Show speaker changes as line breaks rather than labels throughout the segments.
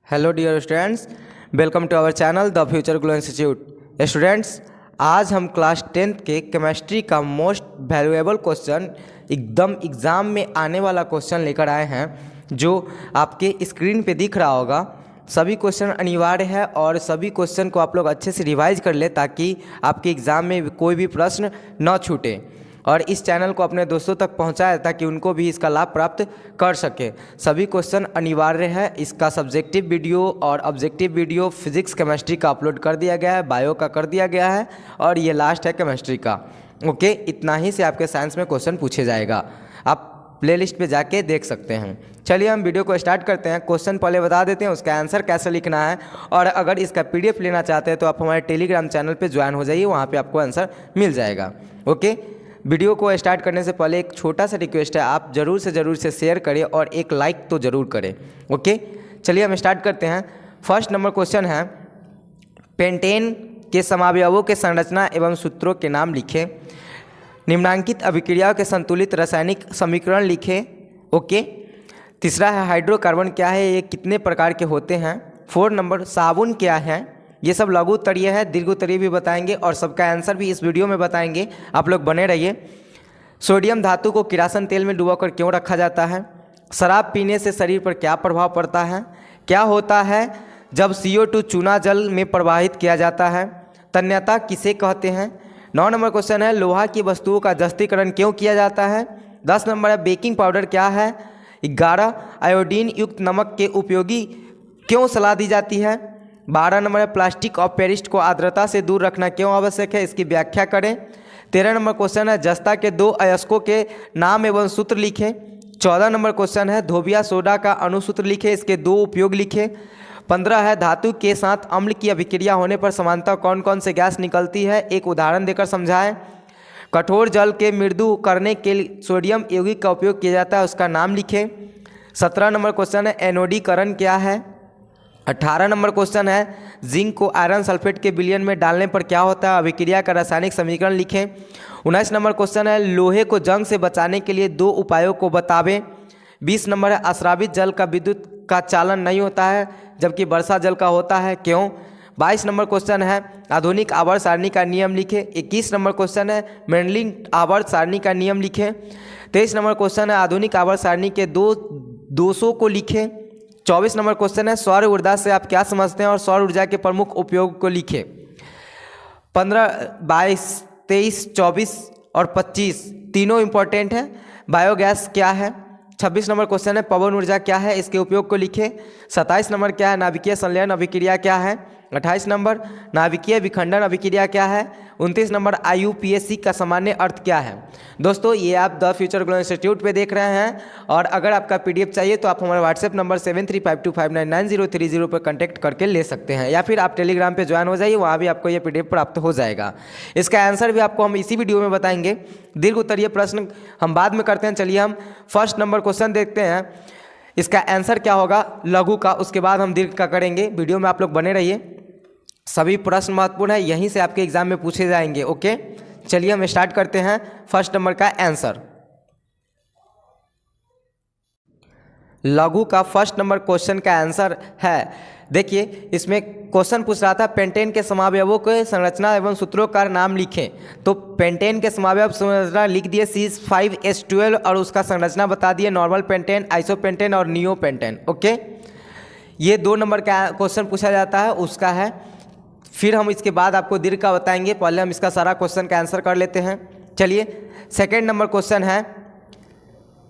Hello dear students, welcome to our channel the future glow institute. Students, आज हम class 10th के chemistry का most valuable question एकदम exam में आने वाला क्वेश्चन लेकर आए हैं, जो आपके स्क्रीन पे दिख रहा होगा। सभी क्वेश्चन अनिवार्य है और सभी क्वेश्चन को आप लोग अच्छे से रिवाइज कर ले ताकि आपके एग्ज़ाम में कोई भी प्रश्न न छूटे, और इस चैनल को अपने दोस्तों तक पहुंचाए ताकि उनको भी इसका लाभ प्राप्त कर सके। सभी क्वेश्चन अनिवार्य है। इसका सब्जेक्टिव वीडियो और ऑब्जेक्टिव वीडियो फिजिक्स केमिस्ट्री का अपलोड कर दिया गया है, बायो का कर दिया गया है, और ये लास्ट है केमिस्ट्री का। ओके, इतना ही से आपके साइंस में क्वेश्चन पूछे जाएगा। आप प्लेलिस्ट पे जाके देख सकते हैं। चलिए हम वीडियो को स्टार्ट करते हैं। क्वेश्चन पहले बता देते हैं, उसका आंसर कैसे लिखना है, और अगर इसका PDF लेना चाहते हैं तो आप हमारे टेलीग्राम चैनल पे ज्वाइन हो जाइए, वहाँ पे आपको आंसर मिल जाएगा। ओके, वीडियो को स्टार्ट करने से पहले एक छोटा सा रिक्वेस्ट है, आप ज़रूर से शेयर करें और एक लाइक तो ज़रूर करें। ओके, चलिए हम स्टार्ट करते हैं। फर्स्ट नंबर क्वेश्चन है, पेंटेन के समावयवों के संरचना एवं सूत्रों के नाम लिखें। निम्नांकित अभिक्रियाओं के संतुलित रासायनिक समीकरण लिखें। ओके, तीसरा है हाइड्रोकार्बन क्या है, ये कितने प्रकार के होते हैं। 4 नंबर साबुन क्या है। ये सब लघु उत्तरीय है, दीर्घ उत्तरीय भी बताएंगे और सबका आंसर भी इस वीडियो में बताएंगे। आप लोग बने रहिए। सोडियम धातु को किरासन तेल में डुबाकर क्यों रखा जाता है। शराब पीने से शरीर पर क्या प्रभाव पड़ता है। क्या होता है जब CO2 चूना जल में प्रवाहित किया जाता है। तन्यता किसे कहते हैं। 9 नंबर क्वेश्चन है, लोहा की वस्तुओं का जस्तीकरण क्यों किया जाता है। 10 नंबर है, बेकिंग पाउडर क्या है। 11 आयोडीन युक्त नमक के उपयोगी क्यों सलाह दी जाती है। 12 नंबर है, प्लास्टिक और पेरिस्ट को आर्द्रता से दूर रखना क्यों आवश्यक है, इसकी व्याख्या करें। 13 नंबर क्वेश्चन है, जस्ता के 2 अयस्कों के नाम एवं सूत्र लिखें। 14 नंबर क्वेश्चन है, धोबिया सोडा का अणुसूत्र लिखें, इसके 2 उपयोग लिखें। 15 है, धातु के साथ अम्ल की अभिक्रिया होने पर समानतः कौन कौन से गैस निकलती है, एक उदाहरण देकर समझाएं। कठोर जल के मृदु करने के लिए सोडियम यौगिक का उपयोग किया जाता है, उसका नाम लिखें। 17 नंबर क्वेश्चन है, एनोडीकरण क्या है। 18 नंबर क्वेश्चन है, जिंक को आयरन सल्फेट के विलयन में डालने पर क्या होता है, अभिक्रिया का रासायनिक समीकरण लिखें। 19 नंबर क्वेश्चन है, लोहे को जंग से बचाने के लिए 2 उपायों को बतावें। 20 नंबर है, अश्रावित जल का विद्युत का चालन नहीं होता है जबकि वर्षा जल का होता है, क्यों। 22 नंबर क्वेश्चन है, आधुनिक आवर्त सारणी का नियम लिखें। 21 नंबर क्वेश्चन है, मेंडलिंग आवर्त सारणी का नियम लिखें। 23 नंबर क्वेश्चन है, आधुनिक आवर्त सारणी के 2 दोषों को लिखें। 24 नंबर क्वेश्चन है, सौर ऊर्जा से आप क्या समझते हैं और सौर ऊर्जा के प्रमुख उपयोग को लिखें। 15, 22, 23, 24 और 25 तीनों इंपॉर्टेंट है। बायोगैस क्या है। 26 नंबर क्वेश्चन है, पवन ऊर्जा क्या है, इसके उपयोग को लिखें। 27 नंबर क्या है, नाभिकीय संलयन अभिक्रिया क्या है। 28 नंबर, नाभिकीय विखंडन अभिक्रिया क्या है। 29 नंबर, IUPAC का सामान्य अर्थ क्या है। दोस्तों, ये आप द फ्यूचर ग्लो इंस्टीट्यूट पे देख रहे हैं, और अगर आपका PDF चाहिए तो आप हमारे WhatsApp नंबर 7352599030 पर कॉन्टैक्ट करके ले सकते हैं, या फिर आप टेलीग्राम पे ज्वाइन हो जाइए, वहाँ भी आपको ये PDF प्राप्त हो जाएगा। इसका आंसर भी आपको हम इसी वीडियो में बताएंगे। दीर्घ उत्तरीय प्रश्न हम बाद में करते हैं। चलिए हम फर्स्ट नंबर क्वेश्चन देखते हैं, इसका आंसर क्या होगा लघु का, उसके बाद हम दीर्घ का करेंगे। वीडियो में आप लोग बने रहिए, सभी प्रश्न महत्वपूर्ण है, यहीं से आपके एग्जाम में पूछे जाएंगे। ओके, चलिए हम स्टार्ट करते हैं फर्स्ट नंबर का आंसर। लघु का फर्स्ट नंबर क्वेश्चन का आंसर है, देखिए इसमें क्वेश्चन पूछ रहा था, पेंटेन के समावयवों के संरचना एवं सूत्रों का नाम लिखें। तो पेंटेन के समावयव संरचना लिख दिए C5H12, और उसका संरचना बता दिए, नॉर्मल पेंटेन, आइसोपेंटेन और नियोपेंटेन। ओके, ये 2 नंबर का क्वेश्चन पूछा जाता है, उसका है। फिर हम इसके बाद आपको दीर्घ का बताएंगे, पहले हम इसका सारा क्वेश्चन का आंसर कर लेते हैं। चलिए, सेकेंड नंबर क्वेश्चन है,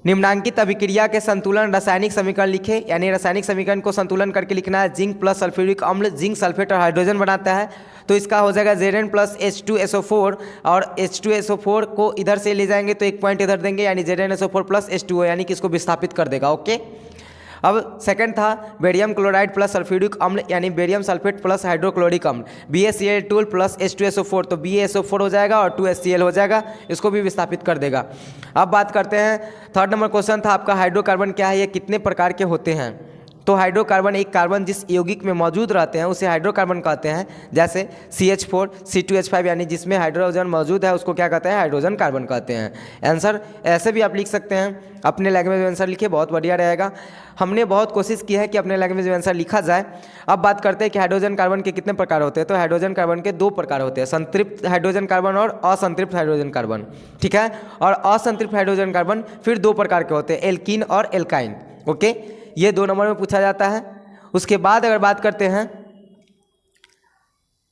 निम्नांकित अभिक्रिया के संतुलन रासायनिक समीकरण लिखे, यानी रासायनिक समीकरण को संतुलन करके लिखना है। जिंक प्लस सल्फ्यूरिक अम्ल जिंक सल्फेट और हाइड्रोजन बनाता है, तो इसका हो जाएगा Zn प्लस H2SO4, और H2SO4 को इधर से ले जाएंगे तो एक पॉइंट इधर देंगे, यानी ZnSO4 प्लस H2O, यानी कि इसको विस्थापित कर देगा। ओके, अब सेकंड था बेरियम क्लोराइड प्लस सल्फ्यूरिक अम्ल, यानी बेरियम सल्फेट प्लस हाइड्रोक्लोरिक अम्ल, BaCl2 प्लस H2SO4, तो BaSO4 हो जाएगा और 2HCl हो जाएगा, इसको भी विस्थापित कर देगा। अब बात करते हैं, थर्ड नंबर क्वेश्चन था आपका, हाइड्रोकार्बन क्या है, ये कितने प्रकार के होते हैं। तो हाइड्रोकार्बन एक कार्बन जिस यौगिक में मौजूद रहते हैं उसे हाइड्रोकार्बन कहते हैं। जैसे CH4 C2H5 यानी जिसमें हाइड्रोजन मौजूद है उसको क्या कहते हैं, हाइड्रोजन कार्बन कहते हैं। आंसर ऐसे भी आप लिख सकते हैं, अपने लैंग्वेज में आंसर लिखिए, बहुत बढ़िया रहेगा। हमने बहुत कोशिश की है कि अपने लैंग्वेज में आंसर लिखा जाए। अब बात करते हैं कि हाइड्रोजन कार्बन के कितने प्रकार होते हैं। तो हाइड्रोजन कार्बन के 2 प्रकार होते हैं, संतृप्त हाइड्रोजन कार्बन और असंतृप्त हाइड्रोजन कार्बन, ठीक है। और असंतृप्त हाइड्रोजन कार्बन फिर 2 प्रकार के होते हैं, एल्कीन और एल्काइन। ओके, ये 2 नंबर में पूछा जाता है। उसके बाद अगर बात करते हैं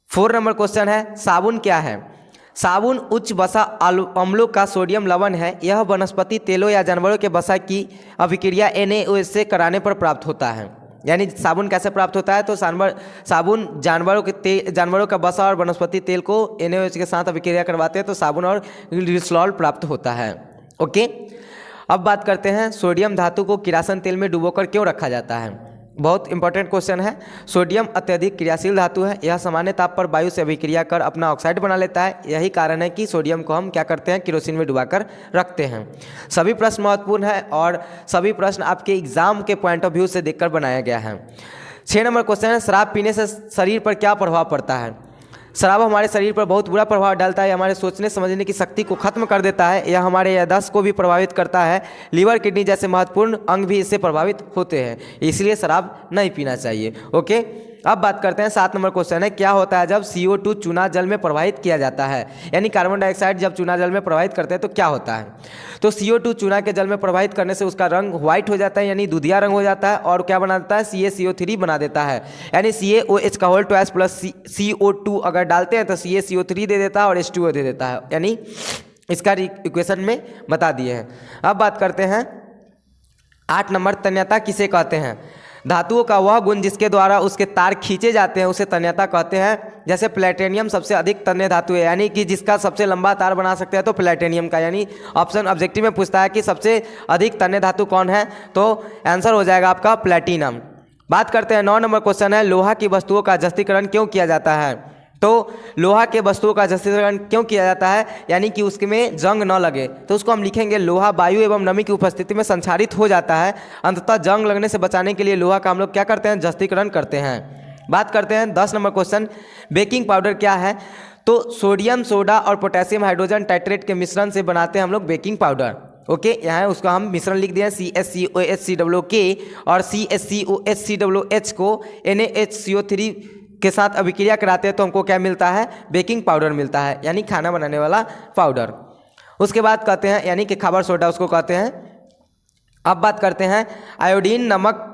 4 नंबर क्वेश्चन है, साबुन क्या है। साबुन उच्च वसा अम्लों का सोडियम लवण है। यह वनस्पति तेलों या जानवरों के वसा की अभिक्रिया NaOH से कराने पर प्राप्त होता है। यानी साबुन कैसे प्राप्त होता है, तो साबुन जानवरों का वसा और वनस्पति तेल को NaOH के साथ अभिक्रिया करवाते हैं तो साबुन और ग्लिसरॉल प्राप्त होता है। ओके, अब बात करते हैं सोडियम धातु को किरासन तेल में डुबोकर क्यों रखा जाता है। बहुत इंपॉर्टेंट क्वेश्चन है। सोडियम अत्यधिक क्रियाशील धातु है। यह सामान्य ताप पर वायु से अभिक्रिया कर अपना ऑक्साइड बना लेता है। यही कारण है कि सोडियम को हम क्या करते हैं, केरोसिन में डुबाकर रखते हैं। सभी प्रश्न महत्वपूर्ण है और सभी प्रश्न आपके एग्जाम के पॉइंट ऑफ व्यू से देखकर बनाया गया है। 6 नंबर क्वेश्चन है, शराब पीने से शरीर पर क्या प्रभाव पड़ता है। शराब हमारे शरीर पर बहुत बुरा प्रभाव डालता है। हमारे सोचने समझने की शक्ति को खत्म कर देता है। यह हमारे याददाश्त को भी प्रभावित करता है। लीवर, किडनी जैसे महत्वपूर्ण अंग भी इससे प्रभावित होते हैं, इसलिए शराब नहीं पीना चाहिए। ओके, अब बात करते हैं 7 नंबर क्वेश्चन है, क्या होता है जब CO2 चूना जल में प्रवाहित किया जाता है। यानी कार्बन डाइऑक्साइड जब चूना जल में प्रवाहित करते हैं तो क्या होता है। तो CO2 चूना के जल में प्रवाहित करने से उसका रंग व्हाइट हो जाता है, यानी दूधिया रंग हो जाता है। और क्या बना देता है, CaCO3 बना देता है। यानी CaOH का होल ट्वाइस प्लस CO2 अगर डालते हैं तो CaCO3 दे देता है और H2O दे देता है। यानी इसका इक्वेशन में बता दिए हैं। अब बात करते हैं 8 नंबर, तन्यता किसे कहते हैं। धातुओं का वह गुण जिसके द्वारा उसके तार खींचे जाते हैं उसे तन्यता कहते हैं। जैसे प्लेटिनियम सबसे अधिक तन्य धातु है, यानी कि जिसका सबसे लंबा तार बना सकते हैं तो प्लेटिनियम का। यानी ऑप्शन ऑब्जेक्टिव में पूछता है कि सबसे अधिक तन्य धातु कौन है, तो आंसर हो जाएगा आपका प्लेटिनम। बात करते हैं 9 नंबर क्वेश्चन है, लोहा की वस्तुओं का जस्तीकरण क्यों किया जाता है। तो लोहा के वस्तुओं का जस्तीकरण क्यों किया जाता है, यानी कि उसमें जंग न लगे। तो उसको हम लिखेंगे, लोहा वायु एवं नमी की उपस्थिति में संक्षारित हो जाता है। अंततः जंग लगने से बचाने के लिए लोहा का हम लोग क्या करते हैं, जस्तीकरण करते हैं। बात करते हैं 10 नंबर क्वेश्चन, बेकिंग पाउडर क्या है। तो सोडियम सोडा और पोटेशियम हाइड्रोजन टाइट्रेट के मिश्रण से बनाते हैं हम लोग बेकिंग पाउडर। ओके, यहाँ उसका हम मिश्रण लिख दिए CaCOHCOOK और CaCOHCOOH को NaHCO3 के साथ अभिक्रिया कराते हैं तो हमको क्या मिलता है, बेकिंग पाउडर मिलता है, यानी खाना बनाने वाला पाउडर। उसके बाद कहते हैं, यानी कि खाबर सोडा उसको कहते हैं। अब बात करते हैं आयोडीन नमक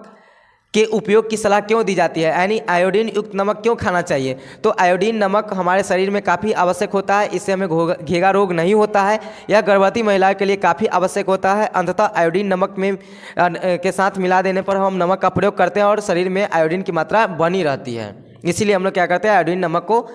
के उपयोग की सलाह क्यों दी जाती है, यानी आयोडीन युक्त नमक क्यों खाना चाहिए। तो आयोडीन नमक हमारे शरीर में काफ़ी आवश्यक होता है, इससे हमें घेगा रोग नहीं होता है। यह गर्भवती महिलाओं के लिए काफ़ी आवश्यक होता है। अंततः आयोडीन नमक में के साथ मिला देने पर हम नमक का प्रयोग करते हैं और शरीर में आयोडीन की मात्रा बनी रहती है। इसीलिए हम लोग क्या करते हैं, आयोडीन नमक को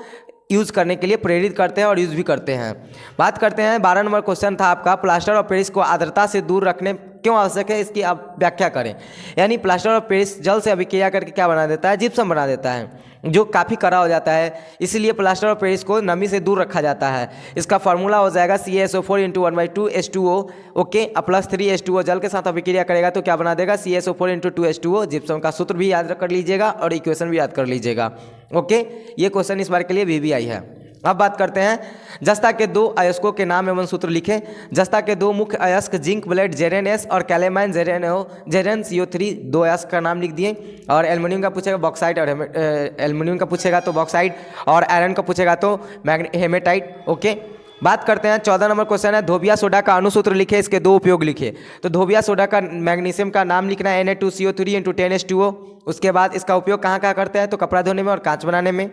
यूज़ करने के लिए प्रेरित करते हैं और यूज़ भी करते हैं। बात करते हैं 12 नंबर क्वेश्चन था आपका, प्लास्टर ऑफ पेरिस को आर्द्रता से दूर रखने क्यों आवश्यक है, इसकी आप व्याख्या करें। यानी प्लास्टर ऑफ पेरिस जल से अभिक्रिया करके क्या बना देता है, जिप्सम बना देता है, जो काफ़ी कड़ा हो जाता है। इसीलिए प्लास्टर ऑफ पेरिस को नमी से दूर रखा जाता है। इसका फार्मूला हो जाएगा CaSO4 × 1/2 H2O। Okay, plus 3 H2O जल के साथ अभिक्रिया करेगा तो क्या बना देगा, CaSO4 × 2 H2O। जिप्सम का सूत्र भी याद कर लीजिएगा और इक्वेशन भी याद कर लीजिएगा। ओके, ये क्वेश्चन इस बार के लिए VBI है। अब बात करते हैं जस्ता के 2 अयस्कों के नाम एवं सूत्र लिखें। जस्ता के 2 मुख्य अयस्क जिंक ब्लेड JeRnS और कैलेमाइन JeRnCO3 2 अयस्क का नाम लिख दिए। और एल्युमिनियम का पूछेगा बॉक्साइट और एल्युमिनियम का पूछेगा तो बॉक्साइट और आयरन का पूछेगा तो हेमेटाइट। ओके, बात करते हैं 14 नंबर क्वेश्चन है, धोबिया सोडा का अणुसूत्र लिखे, इसके 2 उपयोग लिखे। तो धोबिया सोडा का मैग्नीशियम का नाम लिखना है Na2CO3 × 10 H2O। उसके बाद इसका उपयोग कहाँ कहाँ करते हैं, तो कपड़ा धोने में और कांच बनाने में।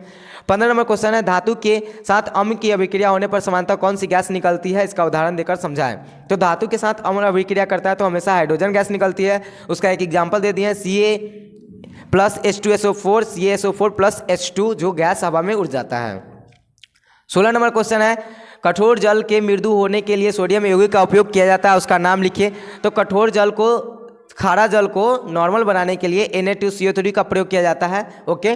15 नंबर क्वेश्चन है, धातु के साथ अम्ल की अभिक्रिया होने पर समानतः कौन सी गैस निकलती है, इसका उदाहरण देकर समझाएं। तो धातु के साथ अम्ल अभिक्रिया करता है तो हमेशा हाइड्रोजन गैस निकलती है। उसका एक एग्जाम्पल दे दिए, Ca+H2SO4 CaSO4+H2 जो गैस हवा में उड़ जाता है। 16 नंबर क्वेश्चन है, कठोर जल के मृदु होने के लिए सोडियम यौगिक का उपयोग किया जाता है, उसका नाम लिखिए। तो कठोर जल को, खारा जल को नॉर्मल बनाने के लिए Na2CO3 का प्रयोग किया जाता है। ओके,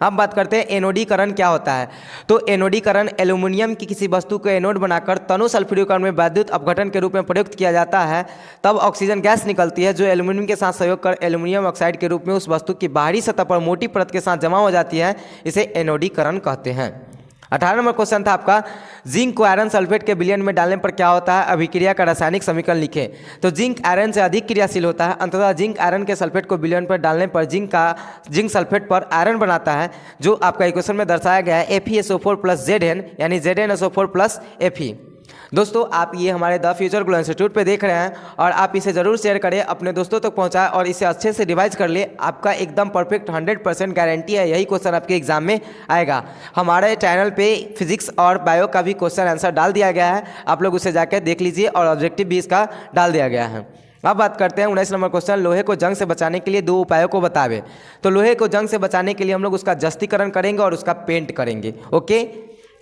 अब बात करते हैं एनोडीकरण क्या होता है। तो एनोडीकरण एल्यूमिनियम की किसी वस्तु को एनोड बनाकर तनु सल्फ्यूरिक में वैद्युत अपघटन के रूप में प्रयुक्त किया जाता है, तब ऑक्सीजन गैस निकलती है जो एल्यूमिनियम के साथ सहयोग कर एल्यूमिनियम ऑक्साइड के रूप में उस वस्तु की बाहरी सतह पर मोटी परत के साथ जमा हो जाती है। इसे एनोडीकरण कहते हैं। 18 नंबर क्वेश्चन था आपका, जिंक को आयरन सल्फेट के विलयन में डालने पर क्या होता है, अभिक्रिया का रासायनिक समीकरण लिखें। तो जिंक आयरन से अधिक क्रियाशील होता है, अंततः जिंक आयरन के सल्फेट को विलयन पर डालने पर जिंक सल्फेट पर आयरन बनाता है, जो आपका इक्वेशन में दर्शाया गया है FeSO4 + Zn यानी ZnSO4 + Fe। दोस्तों आप ये हमारे द फ्यूचर ग्लो इंस्टीट्यूट पे देख रहे हैं और आप इसे ज़रूर शेयर करें, अपने दोस्तों तक पहुंचाएं और इसे अच्छे से रिवाइज कर ले। आपका एकदम परफेक्ट 100% गारंटी है यही क्वेश्चन आपके एग्जाम में आएगा। हमारे चैनल पे फिजिक्स और बायो का भी क्वेश्चन आंसर डाल दिया गया है, आप लोग उसे जाकर देख लीजिए और ऑब्जेक्टिव भी इसका डाल दिया गया है। अब बात करते हैं 19 नंबर क्वेश्चन, लोहे को जंग से बचाने के लिए 2 उपायों को बतावे। तो लोहे को जंग से बचाने के लिए हम लोग उसका जस्तीकरण करेंगे और उसका पेंट करेंगे। ओके,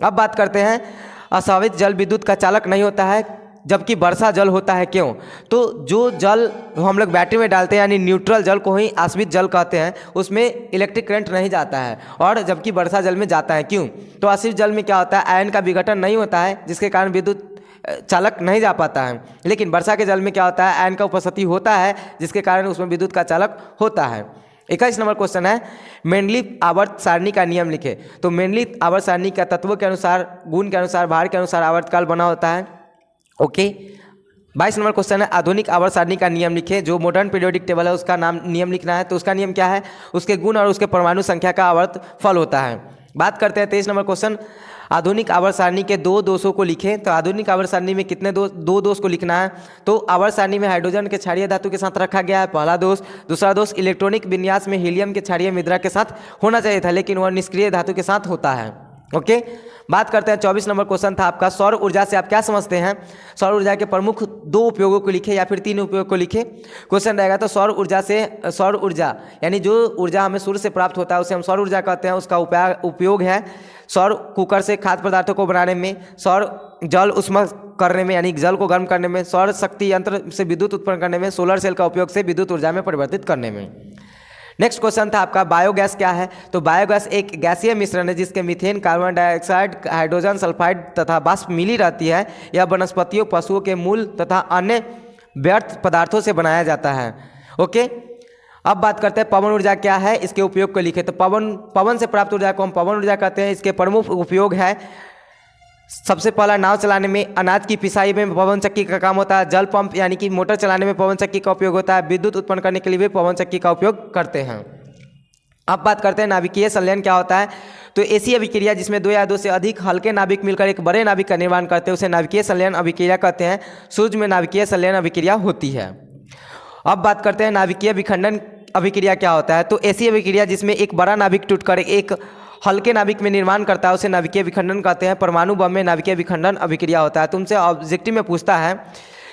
अब बात करते हैं अस्वावित जल विद्युत का चालक नहीं होता है जबकि वर्षा जल होता है, क्यों? तो जो जल हम लोग बैटरी में डालते हैं यानी न्यूट्रल जल को ही आश्वित जल कहते हैं, उसमें इलेक्ट्रिक करंट नहीं जाता है और जबकि वर्षा जल में जाता है, क्यों? तो आश्वित जल में क्या होता है, आयन का विघटन नहीं होता है जिसके कारण विद्युत चालक नहीं जा पाता है। लेकिन वर्षा के जल में क्या होता है, आयन का उपस्थिति होता है जिसके कारण उसमें विद्युत का चालक होता है। 21 नंबर क्वेश्चन है, मेंडलीव आवर्त सारणी का नियम लिखे। तो मेंडलीव आवर्त सारणी का तत्वों के अनुसार, गुण के अनुसार, भार के अनुसार आवर्तकाल बना होता है। ओके, 22 नंबर क्वेश्चन है, आधुनिक आवर्त सारणी का नियम लिखे। जो मॉडर्न पीरियोडिक टेबल है उसका नाम नियम लिखना है। तो उसका नियम क्या है, उसके गुण और उसके परमाणु संख्या का आवर्त फल होता है। बात करते हैं 23 नंबर क्वेश्चन, आधुनिक आवर्त सारणी के 2 दोषों को लिखें। तो आधुनिक आवर्त सारणी में कितने दो दोष को लिखना है। तो आवर्त सारणी में हाइड्रोजन के क्षारीय धातु के साथ रखा गया है, पहला दोष। दूसरा दोष, इलेक्ट्रॉनिक विन्यास में हीलियम के क्षारीय मुद्रा के साथ होना चाहिए था लेकिन वह निष्क्रिय धातु के साथ होता है। ओके, बात करते हैं 24 नंबर क्वेश्चन था आपका, सौर ऊर्जा से आप क्या समझते हैं। सौर ऊर्जा के प्रमुख 2 उपयोगों को लिखे या फिर 3 उपयोग को लिखे। क्वेश्चन रहेगा तो सौर ऊर्जा यानी जो ऊर्जा हमें सूर्य से प्राप्त होता है उसे हम सौर ऊर्जा कहते हैं। उसका उपयोग है सौर कुकर से खाद्य पदार्थों को बनाने में, सौर जल उष्मा करने में यानी जल को गर्म करने में, सौर शक्ति यंत्र से विद्युत उत्पन्न करने में, सोलर सेल का उपयोग से विद्युत ऊर्जा में परिवर्तित करने में। नेक्स्ट क्वेश्चन था आपका, बायोगैस क्या है। तो बायोगैस एक गैसीय मिश्रण है जिसके methane, carbon dioxide, hydrogen sulphide तथा वाष्प मिली रहती है। यह वनस्पतियों, पशुओं के मूल तथा अन्य व्यर्थ पदार्थों से बनाया जाता है। ओके, अब बात करते हैं पवन ऊर्जा क्या है, इसके उपयोग को लिखे। तो पवन से प्राप्त ऊर्जा को हम पवन ऊर्जा कहते हैं। इसके प्रमुख उपयोग है, सबसे पहला नाव चलाने में, अनाज की पिसाई में पवन चक्की का काम होता है, जल पंप यानी कि मोटर चलाने में पवन चक्की का उपयोग होता है, विद्युत उत्पन्न करने के लिए भी पवन चक्की का उपयोग करते हैं। अब बात करते हैं नाभिकीय संलयन क्या होता है। तो ऐसी अभिक्रिया जिसमें 2 या 2 से अधिक हल्के नाभिक मिलकर एक बड़े नाभिक का निर्माण करते हैं उसे नाभिकीय संलयन अभिक्रिया कहते हैं। सूर्य में नाभिकीय संलयन अभिक्रिया होती है। अब बात करते हैं नाभिकीय विखंडन अभिक्रिया क्या होता है। तो ऐसी अभिक्रिया जिसमें एक बड़ा नाभिक टूटकर एक हल्के नाभिक में निर्माण करता है उसे नाभिकीय विखंडन कहते हैं। परमाणु बम में नाभिकीय विखंडन अभिक्रिया होता है। तुमसे ऑब्जेक्टिव में पूछता है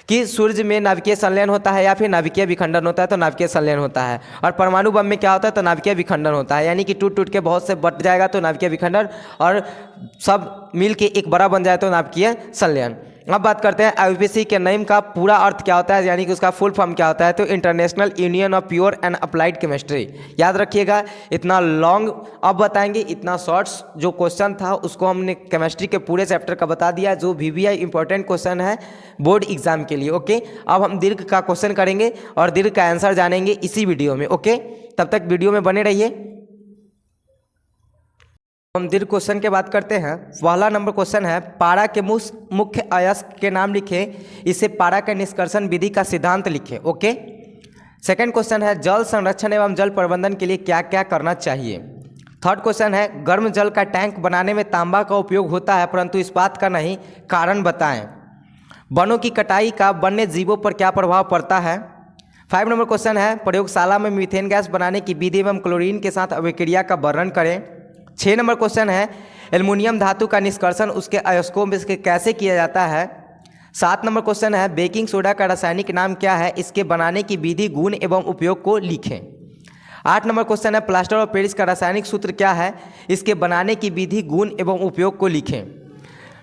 कि सूर्य में नाभिकीय संलयन होता है या फिर नाभिकीय विखंडन होता है, तो नाभिकीय संलयन होता है। और परमाणु बम में क्या होता है, तो नाभिकीय विखंडन होता है, यानी कि टूट टूट के बहुत से बट जाएगा तो नाभिकीय विखंडन, और सब मिल के एक बड़ा बन जाए तो नाभिकीय संलयन। अब बात करते हैं IUPAC के नेम का पूरा अर्थ क्या होता है, यानी कि उसका फुल फॉर्म क्या होता है। तो international union of pure and applied chemistry. याद रखिएगा, इतना लॉन्ग अब बताएंगे, इतना शॉर्ट्स जो क्वेश्चन था उसको हमने केमिस्ट्री के पूरे चैप्टर का बता दिया, जो VVI इंपॉर्टेंट क्वेश्चन है बोर्ड एग्जाम के लिए। ओके, अब हम दीर्घ का क्वेश्चन करेंगे और दीर्घ का आंसर जानेंगे इसी वीडियो में। ओके, तब तक वीडियो में बने रहिए। हम दीर्घ क्वेश्चन के बात करते हैं। पहला नंबर क्वेश्चन है, पारा के मुख्य अयस्क के नाम लिखें। इससे पारा के निष्कर्षण विधि का सिद्धांत लिखें। ओके, सेकंड क्वेश्चन है, जल संरक्षण एवं जल प्रबंधन के लिए क्या क्या करना चाहिए। थर्ड क्वेश्चन है, गर्म जल का टैंक बनाने में तांबा का उपयोग होता है परंतु इस्पात का नहीं, कारण बताएं। वनों की कटाई का वन्य जीवों पर क्या प्रभाव पड़ता है। 5 नंबर क्वेश्चन है, प्रयोगशाला में मीथेन गैस बनाने की विधि एवं क्लोरीन के साथ अभिक्रिया का वर्णन करें। 6 नंबर क्वेश्चन है, एल्युमिनियम धातु का निष्कर्षण उसके अयस्कों में से कैसे किया जाता है। 7 नंबर क्वेश्चन है, बेकिंग सोडा का रासायनिक नाम क्या है, इसके बनाने की विधि, गुण एवं उपयोग को लिखें। 8 नंबर क्वेश्चन है, प्लास्टर ऑफ पेरिस का रासायनिक सूत्र क्या है, इसके बनाने की विधि, गुण एवं उपयोग को लिखें।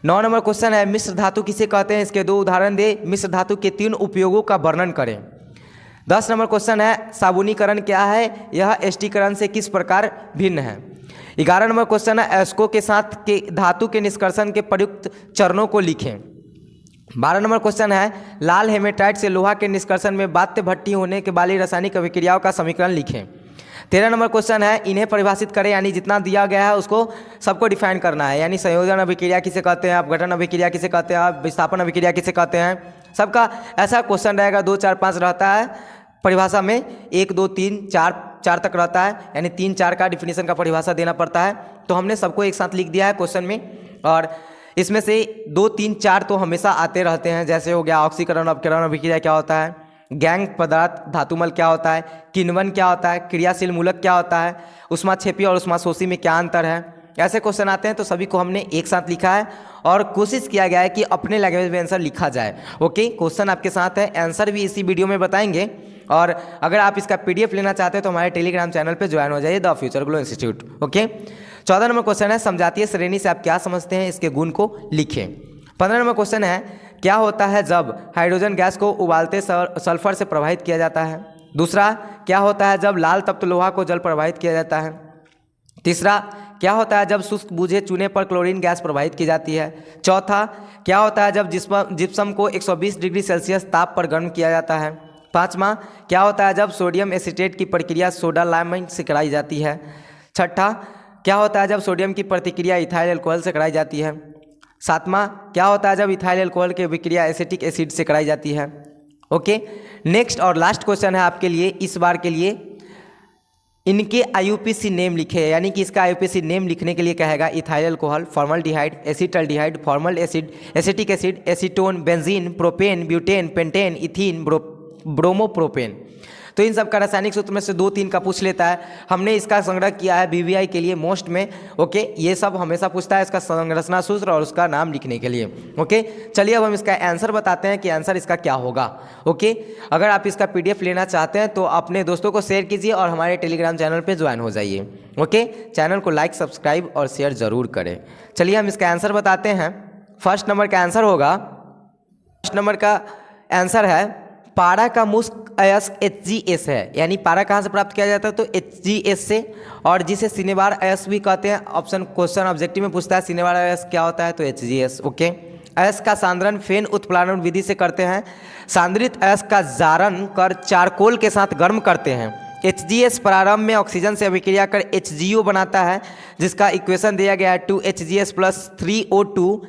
9 नंबर क्वेश्चन है, मिश्र धातु किसे कहते हैं, इसके 2 उदाहरण दे। मिश्र धातु के 3 उपयोगों का वर्णन करें। 10 नंबर क्वेश्चन है, साबुनीकरण क्या है, यह एस्टीकरण से किस प्रकार भिन्न है। 11 नंबर क्वेश्चन है अयस्कों के साथ के धातु के निष्कर्षण के प्रयुक्त चरणों को लिखें। 12 नंबर क्वेश्चन है लाल हेमेटाइट से लोहा के निष्कर्षण में बाध्य भट्टी होने के वाली रासायनिक अभिक्रियाओं का समीकरण लिखें। 13 नंबर क्वेश्चन है इन्हें परिभाषित करें, यानी जितना दिया गया है उसको सबको डिफाइन करना है, यानी संयोजन अभिक्रिया किसे कहते हैं, अपघटन अभिक्रिया किसे कहते हैं, विस्थापन अभिक्रिया किसे कहते हैं। सबका ऐसा क्वेश्चन रहेगा, 2 4 5 रहता है परिभाषा में, 1 2 3 4 तक रहता है, यानी 3 4 का डिफिनीशन का परिभाषा देना पड़ता है। तो हमने सबको एक साथ लिख दिया है क्वेश्चन में, और इसमें से 2 3 4 तो हमेशा आते रहते हैं, जैसे हो गया ऑक्सीकरण अपकरण अभिक्रिया क्या होता है, गैंग पदार्थ धातुमल क्या होता है, किण्वन क्या होता है, क्रियाशील मूलक क्या होता है, उष्माक्षेपी और उष्माशोषी में क्या अंतर है। ऐसे क्वेश्चन आते हैं, तो सभी को हमने एक साथ लिखा है और कोशिश किया गया है कि अपने लैंग्वेज में आंसर लिखा जाए। ओके, क्वेश्चन आपके साथ है, आंसर भी इसी वीडियो में बताएंगे। और अगर आप इसका PDF लेना चाहते हैं तो हमारे टेलीग्राम चैनल पे ज्वाइन हो जाइए, the future glow institute. Okay, 14 number question है समजातीय श्रेणी से आप क्या समझते हैं, इसके गुण को लिखें। 15 नंबर क्वेश्चन है क्या होता है जब हाइड्रोजन गैस को उबालते सल्फर से प्रवाहित किया जाता है। दूसरा, क्या होता है जब लाल तप्त लोहा को जल प्रवाहित किया जाता है। तीसरा, क्या होता है जब शुष्क बूझे चूने पर क्लोरीन गैस प्रवाहित की जाती है। चौथा, क्या होता है जब जिप्सम को 120 डिग्री सेल्सियस ताप पर गर्म किया जाता है। पाँचवा, क्या होता है जब सोडियम एसीटेट की प्रक्रिया सोडा लाइम से कराई जाती है। छठा, क्या होता है जब सोडियम की प्रतिक्रिया इथाइल अल्कोहल से कराई जाती है। सातवां, क्या होता है जब इथाइल अल्कोहल की विक्रिया एसिटिक एसिड से कराई जाती है। ओके, नेक्स्ट और लास्ट क्वेश्चन है आपके लिए इस बार के लिए, इनके IUPAC नेम लिखे, यानी कि इसका IUPAC नेम लिखने के लिए कहेगा ethyl alcohol, formaldehyde, acetaldehyde, formal acid, acetic acid, acetone, benzene, propane, butane, pentane, ethene, bromopropane. तो इन सब का रासायनिक सूत्र में से 2 3 का पूछ लेता है। हमने इसका संग्रह किया है BVI के लिए मोस्ट में। ओके, ये सब हमेशा पूछता है इसका संरचना सूत्र और उसका नाम लिखने के लिए। ओके, चलिए अब हम इसका आंसर बताते हैं कि आंसर इसका क्या होगा। ओके, अगर आप इसका PDF लेना चाहते हैं तो अपने दोस्तों को शेयर कीजिए और हमारे टेलीग्राम चैनल पर ज्वाइन हो जाइए। ओके, चैनल को लाइक सब्सक्राइब और शेयर जरूर करें। चलिए हम इसका आंसर बताते हैं। फर्स्ट नंबर का आंसर होगा, फर्स्ट नंबर का आंसर है पारा का मुख्य अयस्क HgS है, यानी पारा कहाँ से प्राप्त किया जाता है तो HgS से, और जिसे सिनेबार अयस्क भी कहते हैं। ऑप्शन क्वेश्चन ऑब्जेक्टिव में पूछता है सिनेबार अयस्क क्या होता है तो HgS। ओके, अयस्क का सांद्रण फेन उत्प्लावन विधि से करते हैं। सांद्रित अयस्क का जारण कर चारकोल के साथ गर्म करते हैं। HgS प्रारंभ में ऑक्सीजन से अभिक्रिया कर HgO बनाता है, जिसका इक्वेशन दिया गया है 2HgS + 3O2,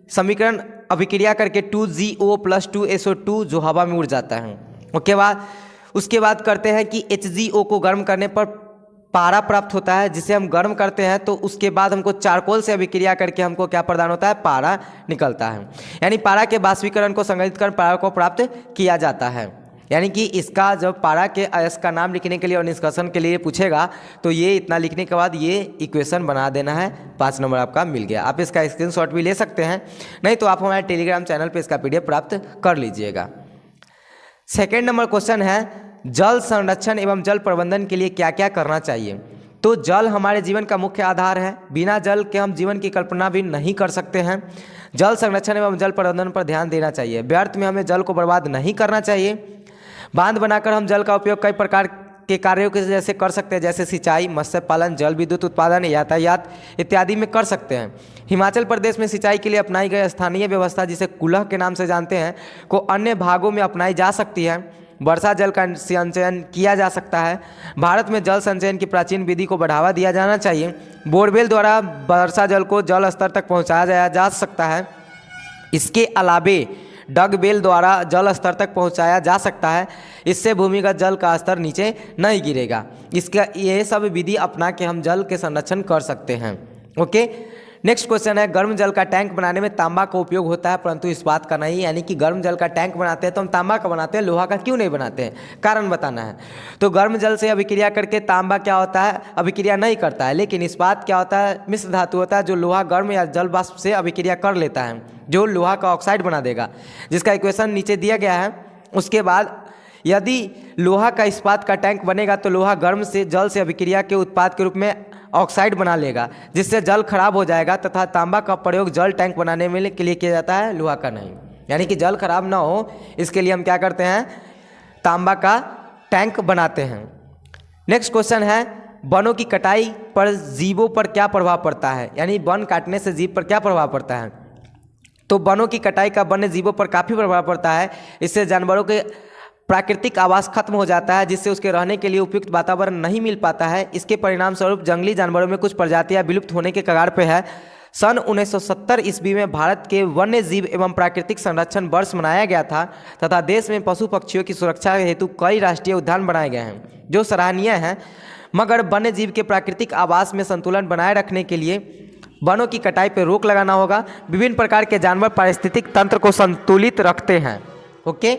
समीकरण अभिक्रिया करके 2GO + 2SO2 जो हवा में उड़ जाता है। उसके बाद करते हैं कि HgO को गर्म करने पर पारा प्राप्त होता है, जिसे हम गर्म करते हैं तो उसके बाद हमको चारकोल से अभिक्रिया करके हमको क्या प्रदान होता है, पारा निकलता है। यानी पारा के बाष्पीकरण को संग्रहित कर पारा को प्राप्त किया जाता है। यानी कि इसका जब पारा के अयस्क का नाम लिखने के लिए और निष्कर्षण के लिए पूछेगा तो ये इतना लिखने के बाद ये इक्वेशन बना देना है। 5 नंबर आपका मिल गया। आप इसका स्क्रीनशॉट भी ले सकते हैं, नहीं तो आप हमारे टेलीग्राम चैनल पे इसका PDF प्राप्त कर लीजिएगा। सेकेंड नंबर क्वेश्चन है जल संरक्षण एवं जल प्रबंधन के लिए क्या क्या करना चाहिए। तो जल हमारे जीवन का मुख्य आधार है, बिना जल के हम जीवन की कल्पना भी नहीं कर सकते हैं। जल संरक्षण एवं जल प्रबंधन पर ध्यान देना चाहिए। व्यर्थ में हमें जल को बर्बाद नहीं करना चाहिए। बांध बनाकर हम जल का उपयोग कई प्रकार के कार्यों के जैसे कर सकते हैं, जैसे सिंचाई, मत्स्य पालन, जल विद्युत उत्पादन, यातायात इत्यादि में कर सकते हैं। हिमाचल प्रदेश में सिंचाई के लिए अपनाई गई स्थानीय व्यवस्था, जिसे कुलह के नाम से जानते हैं, को अन्य भागों में अपनाई जा सकती है। वर्षा जल का संचयन किया जा सकता है। भारत में जल संचयन की प्राचीन विधि को बढ़ावा दिया जाना चाहिए। बोरवेल द्वारा वर्षा जल को जल स्तर तक पहुँचाया जा सकता है। इसके अलावे डगबेल द्वारा जल स्तर तक पहुंचाया जा सकता है। इससे भूमिगत जल का स्तर नीचे नहीं गिरेगा। इसका ये सब विधि अपना के हम जल के संरक्षण कर सकते हैं। ओके, नेक्स्ट क्वेश्चन है गर्म जल का टैंक बनाने में तांबा का उपयोग होता है, परंतु इस बात का नहीं। यानी कि गर्म जल का टैंक बनाते हैं तो हम तांबा का बनाते हैं, लोहा का क्यों नहीं बनाते हैं, कारण बताना है। तो गर्म जल से अभिक्रिया करके तांबा क्या होता है, अभिक्रिया नहीं करता है, लेकिन इस्पात क्या होता है, मिश्र धातु होता है जो लोहा गर्म या जल वाष्प से अभिक्रिया कर लेता है, जो लोहा का ऑक्साइड बना देगा, जिसका इक्वेशन नीचे दिया गया है। उसके बाद यदि लोहा का इस्पात का टैंक बनेगा तो लोहा गर्म से जल से अभिक्रिया के उत्पाद के रूप में ऑक्साइड बना लेगा, जिससे जल खराब हो जाएगा, तथा तांबा का प्रयोग जल टैंक बनाने में के लिए किया जाता है, लोहा का नहीं। यानी कि जल खराब ना हो इसके लिए हम क्या करते हैं, तांबा का टैंक बनाते हैं। नेक्स्ट क्वेश्चन है वनों की कटाई पर जीवों पर क्या प्रभाव पड़ता है, यानी वन काटने से जीव पर क्या प्रभाव पड़ता है। तो वनों की कटाई का वन्य जीवों पर काफ़ी प्रभाव पड़ता है। इससे जानवरों के प्राकृतिक आवास खत्म हो जाता है, जिससे उसके रहने के लिए उपयुक्त वातावरण नहीं मिल पाता है। इसके परिणाम स्वरूप जंगली जानवरों में कुछ प्रजातियां विलुप्त होने के कगार पर है। सन 1970 ईस्वी में भारत के वन्य जीव एवं प्राकृतिक संरक्षण वर्ष मनाया गया था तथा देश में पशु पक्षियों की सुरक्षा हेतु कई राष्ट्रीय उद्यान बनाए गए हैं, जो सराहनीय हैं। मगर वन्य जीव के प्राकृतिक आवास में संतुलन बनाए रखने के लिए वनों की कटाई पर रोक लगाना होगा। विभिन्न प्रकार के जानवर पारिस्थितिक तंत्र को संतुलित रखते हैं। ओके,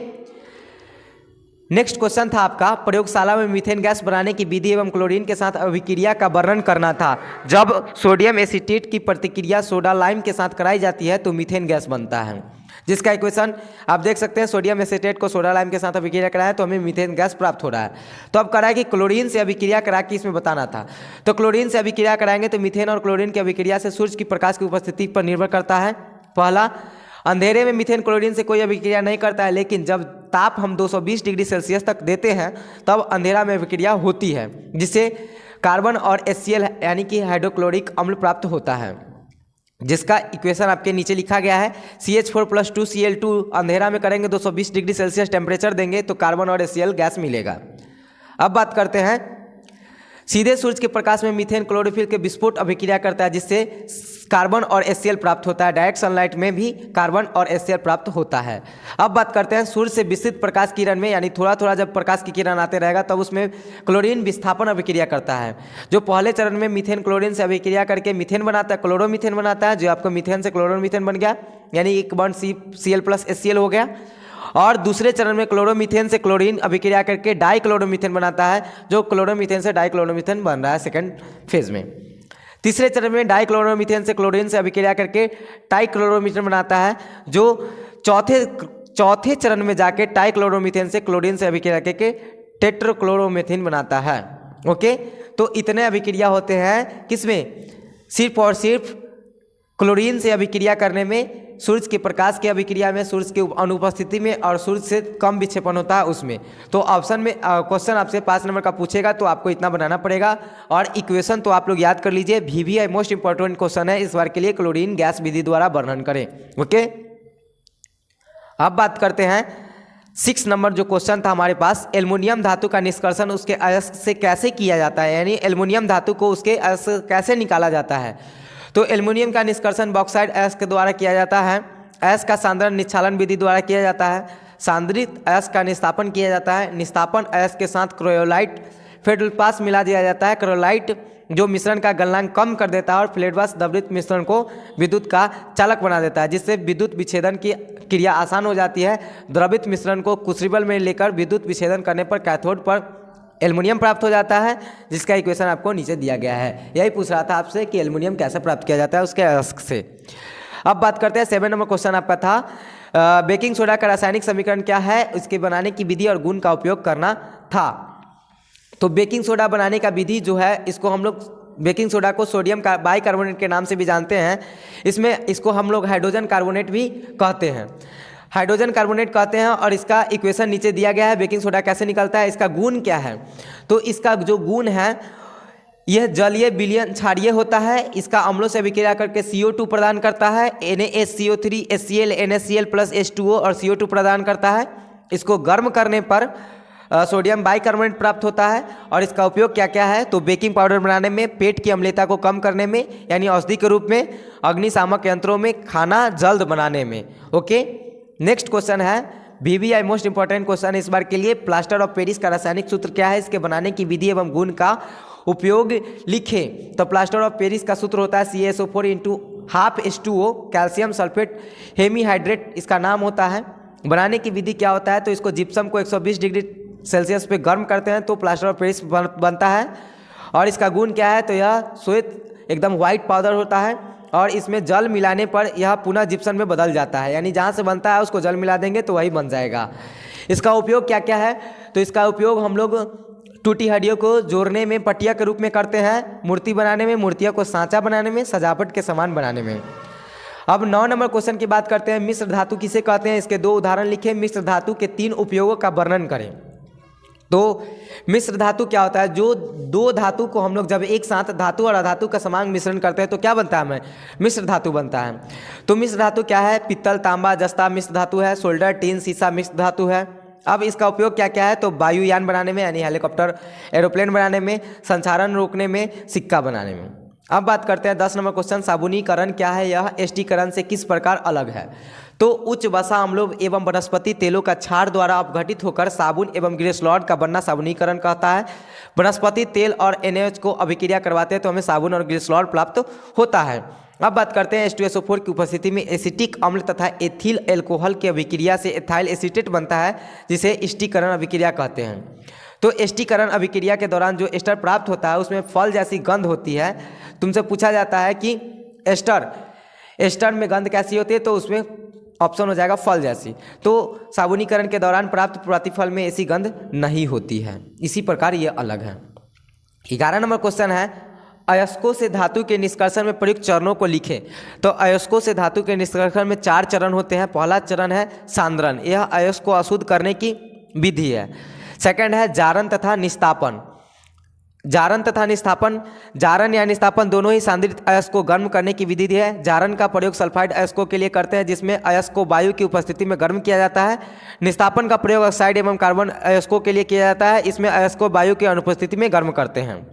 नेक्स्ट क्वेश्चन था आपका, प्रयोगशाला में मीथेन गैस बनाने की विधि एवं क्लोरीन के साथ अभिक्रिया का वर्णन करना था। जब सोडियम एसीटेट की प्रतिक्रिया सोडा लाइम के साथ कराई जाती है तो मीथेन गैस बनता है, जिसका इक्वेशन आप देख सकते हैं। सोडियम एसीटेट को सोडा लाइम के साथ अभिक्रिया कराया तो हमें मीथेन गैस प्राप्त हो रहा है। तो अब करा है कि क्लोरीन से अभिक्रिया करा के इसमें बताना था। तो क्लोरीन से अभिक्रिया कराएंगे तो मीथेन और क्लोरीन की अभिक्रिया से सूर्य की प्रकाश की उपस्थिति पर निर्भर करता है। पहला, अंधेरे में मीथेन क्लोरीन से कोई अभिक्रिया नहीं करता है, लेकिन जब ताप हम 220 डिग्री सेल्सियस तक देते हैं तब अंधेरा में अभिक्रिया होती है, जिससे कार्बन और HCl यानी कि हाइड्रोक्लोरिक अम्ल प्राप्त होता है, जिसका इक्वेशन आपके नीचे लिखा गया है। CH4 + 2Cl2 अंधेरा में करेंगे 220 डिग्री सेल्सियस टेम्परेचर देंगे तो कार्बन और HCl गैस मिलेगा। अब बात करते हैं, सीधे सूरज के प्रकाश में मीथेन क्लोरोफिल के विस्फोट अभिक्रिया करता है, जिससे कार्बन और HCl प्राप्त होता है। डायरेक्ट सनलाइट में भी कार्बन और HCl प्राप्त होता है। अब बात करते हैं सूर्य से विस्तृत प्रकाश किरण में, यानी थोड़ा थोड़ा जब प्रकाश की किरण आते रहेगा तब उसमें क्लोरीन विस्थापन अभिक्रिया करता है, जो पहले चरण में मीथेन क्लोरीन से अभिक्रिया करके मीथेन बनाता है, क्लोरोमीथेन बनाता है, जो आपको मीथेन से क्लोरोमीथेन बन गया, यानी एक बॉन्ड Cl + HCl हो गया। और दूसरे चरण में क्लोरोमीथेन से क्लोरीन अभिक्रिया करके डाइक्लोरोमीथेन बनाता है, जो क्लोरोमीथेन से डाइक्लोरोमीथेन बन रहा है सेकंड फेज में। तीसरे चरण में डाइक्लोरोमीथेन से क्लोरीन से अभिक्रिया करके टाइक्लोरोमीथेन बनाता है, जो चौथे चरण में जाके टाइक्लोरोमीथेन से क्लोरीन से अभिक्रिया करके टेट्राक्लोरोमीथेन बनाता है। ओके, तो इतने अभिक्रिया होते हैं किसमें, सिर्फ और सिर्फ क्लोरीन से अभिक्रिया करने में, सूर्य के प्रकाश की अभिक्रिया में, सूर्य की अनुपस्थिति में और सूर्य से कम विक्षेपण होता है उसमें। तो ऑप्शन में क्वेश्चन आपसे 5 नंबर का पूछेगा तो आपको इतना बनाना पड़ेगा। और इक्वेशन तो आप लोग याद कर लीजिए, VVI मोस्ट इंपॉर्टेंट क्वेश्चन है इस बार के लिए, क्लोरीन गैस विधि द्वारा वर्णन करें। ओके, अब बात करते हैं 6 नंबर जो क्वेश्चन था हमारे पास, एल्युमिनियम धातु का निष्कर्षण उसके अयस्क से कैसे किया जाता है, यानी एल्युमिनियम धातु को उसके अयस्क कैसे निकाला जाता है। तो एल्युमिनियम का निष्कर्षण बॉक्साइड अयस्क के द्वारा किया जाता है। अयस्क का सांद्रण निक्षालन विधि द्वारा किया जाता है। सांद्रित अयस्क का निस्तापन किया जाता है। निस्तापन अयस्क के साथ क्रोयोलाइट फेल्डपास मिला दिया जाता है। क्रोयोलाइट जो मिश्रण का गलनांक कम कर देता है और फेल्डपास द्रवित मिश्रण को विद्युत का चालक बना देता है, जिससे विद्युत विच्छेदन की क्रिया आसान हो जाती है। द्रवित मिश्रण को क्रूसिबल में लेकर विद्युत विच्छेदन करने पर कैथोड पर एल्युमिनियम प्राप्त हो जाता है, जिसका इक्वेशन आपको नीचे दिया गया है। यही पूछ रहा था आपसे कि एल्युमिनियम कैसे प्राप्त किया जाता है उसके अयस्क से। अब बात करते हैं 7 नंबर क्वेश्चन आपका था, बेकिंग सोडा का रासायनिक समीकरण क्या है, इसके बनाने की विधि और गुण का उपयोग करना था। तो बेकिंग सोडा बनाने का विधि जो है, इसको हम लोग बेकिंग सोडा को सोडियम का बाइकार्बोनेट के नाम से भी जानते हैं। इसको हम लोग हाइड्रोजन कार्बोनेट भी कहते हैं, हाइड्रोजन कार्बोनेट कहते हैं। और इसका इक्वेशन नीचे दिया गया है, बेकिंग सोडा कैसे निकलता है, इसका गुण क्या है। तो इसका जो गुण है, यह जलीय विलयन क्षारीय होता है। इसका अम्लों से अभिक्रिया करके CO2 प्रदान करता है, NaHCO3 HCl NaCl + H2O और CO2 प्रदान करता है। इसको गर्म करने पर सोडियम बाइकार्बोनेट प्राप्त होता है। और इसका उपयोग क्या क्या है, तो बेकिंग पाउडर बनाने में, पेट की अम्लता को कम करने में यानी औषधि के रूप में, अग्निशामक यंत्रों में, खाना जल्द बनाने में। ओके, नेक्स्ट क्वेश्चन है VVI मोस्ट इंपॉर्टेंट क्वेश्चन इस बार के लिए, प्लास्टर ऑफ पेरिस का रासायनिक सूत्र क्या है, इसके बनाने की विधि एवं गुण का उपयोग लिखें। तो प्लास्टर ऑफ पेरिस का सूत्र होता है CaSO4 × ½ H2O calcium sulphate hemihydrate, इसका नाम होता है। बनाने की विधि क्या होता है, तो इसको जिप्सम को 120 डिग्री सेल्सियस पे गर्म करते हैं तो प्लास्टर ऑफ पेरिस बनता है। और इसका गुण क्या है, तो यह श्वेत एकदम वाइट पाउडर होता है और इसमें जल मिलाने पर यह पुनः जिप्सम में बदल जाता है, यानी जहाँ से बनता है उसको जल मिला देंगे तो वही बन जाएगा। इसका उपयोग क्या क्या है, तो इसका उपयोग हम लोग टूटी हड्डियों को जोड़ने में पट्टिया के रूप में करते हैं, मूर्ति बनाने में, मूर्तियों को सांचा बनाने में, सजावट के सामान बनाने में। अब 9 नंबर क्वेश्चन की बात करते हैं, मिश्र धातु किसे कहते हैं, इसके 2 उदाहरण लिखें। मिश्र धातु के 3 उपयोगों का वर्णन करें। तो मिश्र धातु क्या होता है, जो दो धातु को हम लोग जब एक साथ धातु और अधातु का समान मिश्रण करते हैं तो क्या बनता है, हमें मिश्र धातु बनता है। तो मिश्र धातु क्या है, पित्तल, तांबा, जस्ता मिश्र धातु है, सोल्डर, टीन, सीसा मिश्र धातु है। अब इसका उपयोग क्या क्या है, तो वायुयान बनाने में यानी हेलीकॉप्टर, एरोप्लेन बनाने में, संचारण रोकने में, सिक्का बनाने में। अब बात करते हैं 10 नंबर क्वेश्चन, साबुनीकरण क्या है, यह एस्टीकरण से किस प्रकार अलग है। तो उच्च वसा अम्लों एवं वनस्पति तेलों का क्षार द्वारा अपघटित होकर साबुन एवं ग्लिसरॉल का बनना साबुनीकरण कहता है। वनस्पति तेल और NaOH को अभिक्रिया करवाते हैं तो हमें साबुन और ग्लिसरॉल प्राप्त होता है। अब बात करते हैं H2SO4 की उपस्थिति में एसिटिक अम्ल तथा एथिल एल्कोहल की अभिक्रिया से एथाइल एसीटेट बनता है, जिसे एस्टीकरण अभिक्रिया कहते हैं। तो एस्टीकरण अभिक्रिया के दौरान जो एस्टर प्राप्त होता है उसमें फल जैसी गंध होती है। तुमसे पूछा जाता है कि एस्टर में गंध कैसी होती है, तो उसमें ऑप्शन हो जाएगा फल जैसी। तो साबुनीकरण के दौरान प्राप्त प्रतिफल में ऐसी गंध नहीं होती है, इसी प्रकार ये अलग है। 11 नंबर क्वेश्चन है, अयस्कों से धातु के निष्कर्षण में प्रयुक्त चरणों को लिखें। तो अयस्कों से धातु के निष्कर्षण में 4 चरण होते हैं। पहला चरण है सांद्रण, यह अयस्क को अशुद्ध करने की विधि है। सेकंड है जारण तथा निस्तापन। जारण तथा निस्तापन, जारण या निस्तापन दोनों ही सांद्रित अयस्क को गर्म करने की विधि है। जारण का प्रयोग सल्फाइड अयस्कों के लिए करते हैं, जिसमें अयस्क को वायु की उपस्थिति में गर्म किया जाता है। निस्तापन का प्रयोग ऑक्साइड एवं कार्बन अयस्कों के लिए किया जाता है, इसमें अयस्क को वायु की अनुपस्थिति में गर्म करते हैं।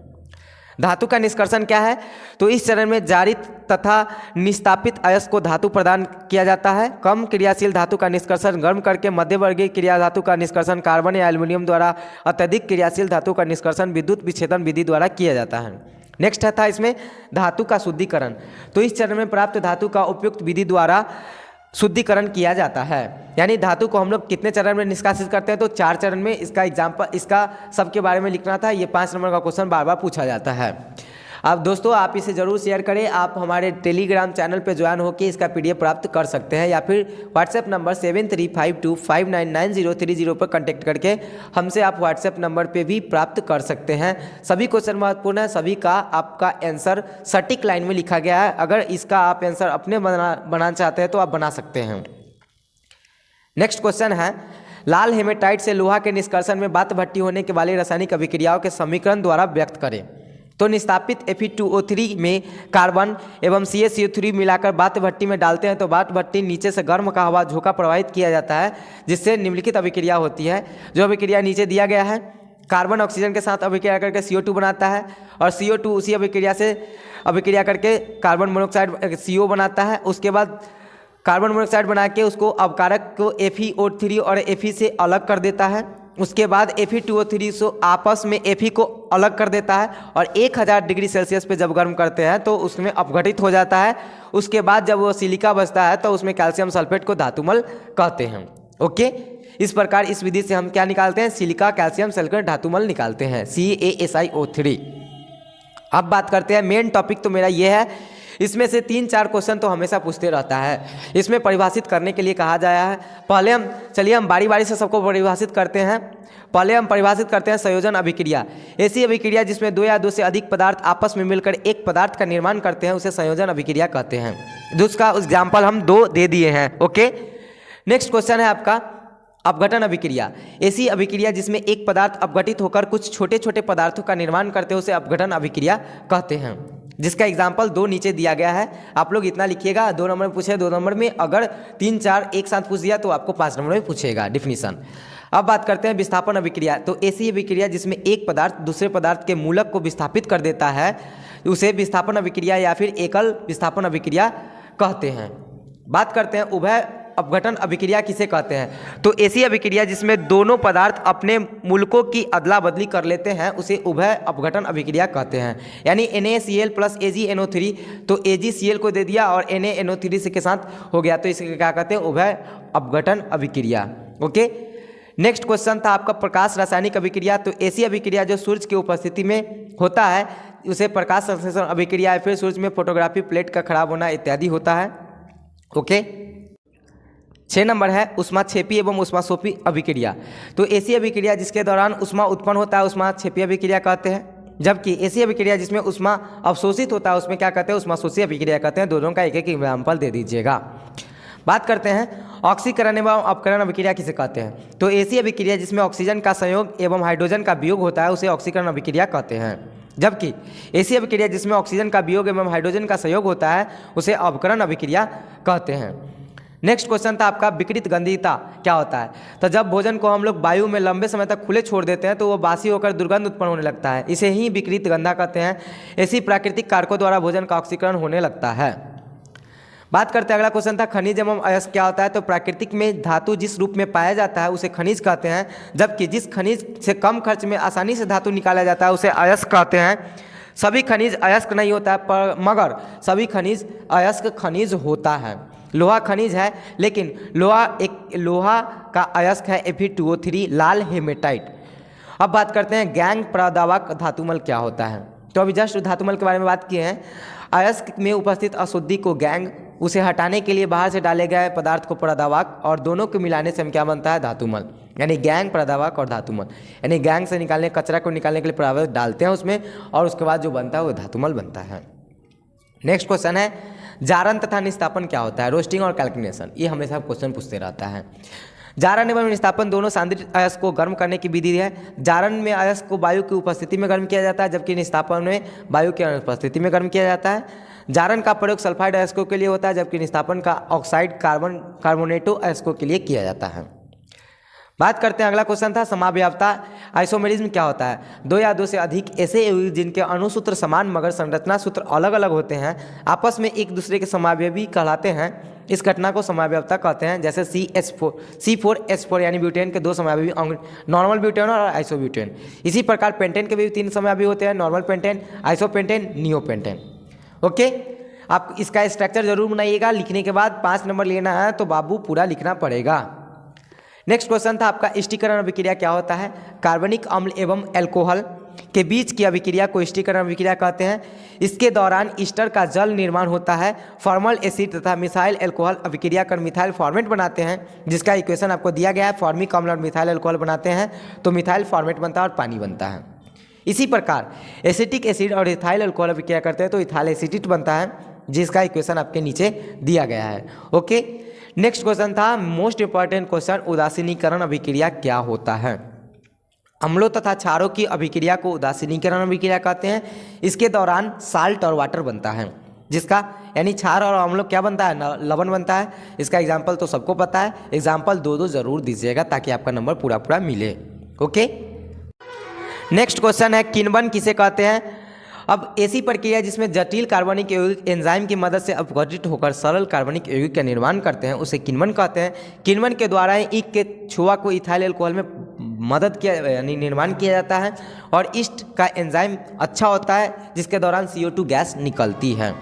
धातु का निष्कर्षण क्या है, तो इस चरण में जारित तथा निस्तापित अयस्क को धातु प्रदान किया जाता है। कम क्रियाशील धातु का निष्कर्षण गर्म करके मध्यवर्गीय क्रिया धातु का निष्कर्षण कार्बन या एल्युमिनियम द्वारा, अत्यधिक क्रियाशील धातु का निष्कर्षण विद्युत विच्छेदन विधि द्वारा किया जाता है। नेक्स्ट था इसमें धातु का शुद्धिकरण। तो इस चरण में प्राप्त धातु का उपयुक्त विधि द्वारा शुद्धिकरण किया जाता है। यानी धातु को हम लोग कितने चरण में निष्कासित करते हैं, तो 4 चरण में। इसका एग्जाम्पल, इसका सबके बारे में लिखना था। ये 5 नंबर का क्वेश्चन बार बार पूछा जाता है। अब दोस्तों आप इसे ज़रूर शेयर करें। आप हमारे टेलीग्राम चैनल पे ज्वाइन होकर इसका PDF प्राप्त कर सकते हैं, या फिर व्हाट्सएप नंबर 7352599030 पर कॉन्टैक्ट करके हमसे आप व्हाट्सएप नंबर पे भी प्राप्त कर सकते हैं। सभी क्वेश्चन महत्वपूर्ण है, सभी का आपका आंसर सटीक लाइन में लिखा गया है। अगर इसका आप आंसर अपने बनाना चाहते हैं तो आप बना सकते हैं। नेक्स्ट क्वेश्चन है, लाल हेमेटाइट से लोहा के निष्कर्षण में बात भट्टी होने के वाली रासायनिक अभिक्रियाओं के समीकरण द्वारा व्यक्त करें। तो निस्तापित Fe2O3 में कार्बन एवं CaCO3 मिलाकर बात भट्टी में डालते हैं तो बात भट्टी नीचे से गर्म का हवा झोंका प्रवाहित किया जाता है, जिससे निम्नलिखित अभिक्रिया होती है। जो अभिक्रिया नीचे दिया गया है, कार्बन ऑक्सीजन के साथ अभिक्रिया करके CO2 बनाता है, और CO2 उसी अभिक्रिया से अभिक्रिया करके कार्बन मोनोऑक्साइड CO बनाता है। उसके बाद कार्बन मोनोऑक्साइड बना के उसको अवकारक को FeO3 और Fe से अलग कर देता है। उसके बाद Fe2O3 से आपस में Fe को अलग कर देता है, और 1000 डिग्री सेल्सियस पे जब गर्म करते हैं तो उसमें अपघटित हो जाता है। उसके बाद जब वो सिलिका बचता है तो उसमें कैल्शियम सल्फेट को धातुमल कहते हैं। ओके, इस प्रकार इस विधि से हम क्या निकालते हैं, सिलिका कैल्शियम सल्फेट धातुमल निकालते हैं, CaSiO3। अब बात करते हैं, मेन टॉपिक तो मेरा ये है, इसमें से 3-4 क्वेश्चन तो हमेशा पूछते रहता है। इसमें परिभाषित करने के लिए कहा गया है। पहले हम बारी बारी से सबको परिभाषित करते हैं। पहले हम परिभाषित करते हैं संयोजन अभिक्रिया। ऐसी अभिक्रिया जिसमें 2 या 2 से अधिक पदार्थ आपस में मिलकर एक पदार्थ का निर्माण करते हैं, उसे संयोजन अभिक्रिया कहते हैं। जिसका एग्जाम्पल हम 2 दे दिए हैं। ओके, नेक्स्ट क्वेश्चन है आपका अपघटन अभिक्रिया। ऐसी अभिक्रिया जिसमें एक पदार्थ अपघटित होकर कुछ छोटे छोटे पदार्थों का निर्माण करते हैं, उसे अपघटन अभिक्रिया कहते हैं। जिसका एग्जाम्पल 2 नीचे दिया गया है। आप लोग इतना लिखिएगा, 2 नंबर में पूछे 2 नंबर में, अगर 3-4 एक साथ पूछ दिया तो आपको 5 नंबर में पूछेगा डिफिनीशन। अब बात करते हैं विस्थापन अभिक्रिया। तो ऐसी अभिक्रिया जिसमें एक पदार्थ दूसरे पदार्थ के मूलक को विस्थापित कर देता है, उसे विस्थापन अभिक्रिया या फिर एकल विस्थापन अभिक्रिया कहते हैं। बात करते हैं उभय अपघटन अभिक्रिया किसे कहते हैं। तो ऐसी अभिक्रिया जिसमें दोनों पदार्थ अपने मूलकों की अदला बदली कर लेते हैं, उसे उभय अपघटन अभिक्रिया कहते हैं। यानी NaCl प्लस AgNO3, तो AgCl को दे दिया और NaNO3 से के साथ हो गया, तो इसे क्या कहते हैं, उभय अपघटन अभिक्रिया। ओके, नेक्स्ट क्वेश्चन था आपका प्रकाश रासायनिक अभिक्रिया। तो ऐसी अभिक्रिया जो सूर्य की उपस्थिति में होता है, उसे प्रकाश संश्लेषण अभिक्रिया, फिर सूर्य में फोटोग्राफी प्लेट का खराब होना इत्यादि होता है। ओके, 6 नंबर है ऊष्माक्षेपी एवं ऊष्माशोषी अभिक्रिया। तो ऐसी अभिक्रिया जिसके दौरान ऊष्मा उत्पन्न होता है, ऊष्माक्षेपी अभिक्रिया कहते हैं। जबकि ऐसी अभिक्रिया जिसमें ऊष्मा अवशोषित होता है, उसमें क्या कहते हैं, ऊष्माशोषी अभिक्रिया कहते हैं। दोनों का एक एक एग्जाम्पल दे दीजिएगा। बात करते हैं ऑक्सीकरण एवं अपकरण अभिक्रिया किसे कहते हैं। तो ऐसी अभिक्रिया जिसमें ऑक्सीजन का संयोग एवं हाइड्रोजन का वियोग होता है उसे ऑक्सीकरण अभिक्रिया कहते हैं, जबकि ऐसी अभिक्रिया जिसमें ऑक्सीजन का वियोग एवं हाइड्रोजन का संयोग होता है उसे अपकरण अभिक्रिया कहते हैं। नेक्स्ट क्वेश्चन था आपका विकृत गंधीयता क्या होता है। तो जब भोजन को हम लोग वायु में लंबे समय तक खुले छोड़ देते हैं तो वो बासी होकर दुर्गंध उत्पन्न होने लगता है, इसे ही विकृत गंधा कहते हैं। ऐसी प्राकृतिक कारकों द्वारा भोजन का ऑक्सीकरण होने लगता है। बात करते हैं, अगला क्वेश्चन था खनिज एवं अयस्क क्या होता है। तो प्राकृतिक में धातु जिस रूप में पाया जाता है उसे खनिज कहते हैं, जबकि जिस खनिज से कम खर्च में आसानी से धातु निकाला जाता है उसे अयस्क कहते हैं। सभी खनिज अयस्क नहीं होता है पर मगर सभी खनिज अयस्क खनिज होता है। लोहा खनिज है लेकिन लोहा का अयस्क है Fe2O3 लाल हेमेटाइट। अब बात करते हैं गैंग प्रदावक धातुमल क्या होता है। तो अभी जस्ट धातुमल के बारे में बात किए हैं। अयस्क में उपस्थित अशुद्धि को गैंग, उसे हटाने के लिए बाहर से डाले गए पदार्थ को प्रदावक और दोनों को मिलाने से हम क्या बनता है धातुमल, यानी गैंग प्रदावक और धातुमल। यानी गैंग से निकालने कचरा को निकालने के लिए प्रदावक डालते हैं उसमें और उसके बाद जो बनता है वो धातुमल बनता है। नेक्स्ट क्वेश्चन है जारन तथा निस्तापन क्या होता है। रोस्टिंग और कैल्किनेशन, ये हमेशा क्वेश्चन पूछते रहता है। जारन एवं निस्तापन दोनों सांद्रित अयस्क को गर्म करने की विधि है। जारन में अयस्क को वायु की उपस्थिति में गर्म किया जाता है, जबकि निस्तापन में वायु की अनुपस्थिति में गर्म किया जाता है। जारन का प्रयोग सल्फाइड अयस्कों के लिए होता है, जबकि निस्तापन का ऑक्साइड कार्बोनेटो अयस्कों के लिए किया जाता है। बात करते हैं, अगला क्वेश्चन था समावयवता आइसोमेरिज्म क्या होता है। दो या दो से अधिक ऐसे यौगिक जिनके अणुसूत्र समान मगर संरचना सूत्र अलग अलग होते हैं आपस में एक दूसरे के समावयवी कहलाते हैं। इस घटना को समावयवता कहते हैं। जैसे C4H4 यानी ब्यूटेन के दो समावयवी अंग नॉर्मल ब्यूटेन और आइसोब्यूटेन। इसी प्रकार पेंटेन के भी 3 समावयवी होते हैं, normal pentane, isopentane, neopentane. Okay, आप इसका स्ट्रक्चर जरूर बनाइएगा। लिखने के बाद 5 नंबर लेना है तो बाबू पूरा लिखना पड़ेगा। नेक्स्ट क्वेश्चन था आपका स्टिकरण अभिक्रिया क्या होता है। कार्बनिक अम्ल एवं एल्कोहल के बीच की अभिक्रिया को स्टिकरण अभिक्रिया कहते हैं। इसके दौरान ईस्टर का जल निर्माण होता है। फॉर्मल एसिड तथा मिथाइल एल्कोहल अभिक्रिया कर मिथाइल फॉर्मेट बनाते हैं, जिसका इक्वेशन आपको दिया गया है। फॉर्मिक अम्ल और मिथाइल एल्कोहल बनाते हैं तो मिथाइल फॉर्मेट बनता है और पानी बनता है। इसी प्रकार एसिटिक एसिड और इथाइल अल्कोहल अभिक्रिया करते हैं तो इथाइल एसिटेट बनता है, जिसका इक्वेशन आपके नीचे दिया गया है। ओके, नेक्स्ट क्वेश्चन था मोस्ट इंपॉर्टेंट क्वेश्चन उदासीनीकरण अभिक्रिया क्या होता है। अम्लों तथा क्षारों की अभिक्रिया को उदासीनीकरण अभिक्रिया कहते हैं। इसके दौरान साल्ट और वाटर बनता है, जिसका यानी क्षार और अम्लों क्या बनता है, लवण बनता है। इसका एग्जाम्पल तो सबको पता है, एग्जाम्पल 2-2 जरूर दीजिएगा ताकि आपका नंबर पूरा मिले। ओके, नेक्स्ट क्वेश्चन है किण्वन किसे कहते हैं। अब ऐसी प्रक्रिया जिसमें जटिल कार्बनिक यौगिक एंजाइम की मदद से अपघटित होकर सरल कार्बनिक यौगिक का निर्माण करते हैं उसे किण्वन कहते हैं। किण्वन के द्वारा ईख के छुआ को इथाइल अल्कोहल में मदद किया यानी निर्माण किया जाता है और ईस्ट का एंजाइम अच्छा होता है जिसके दौरान CO2 गैस निकलती है।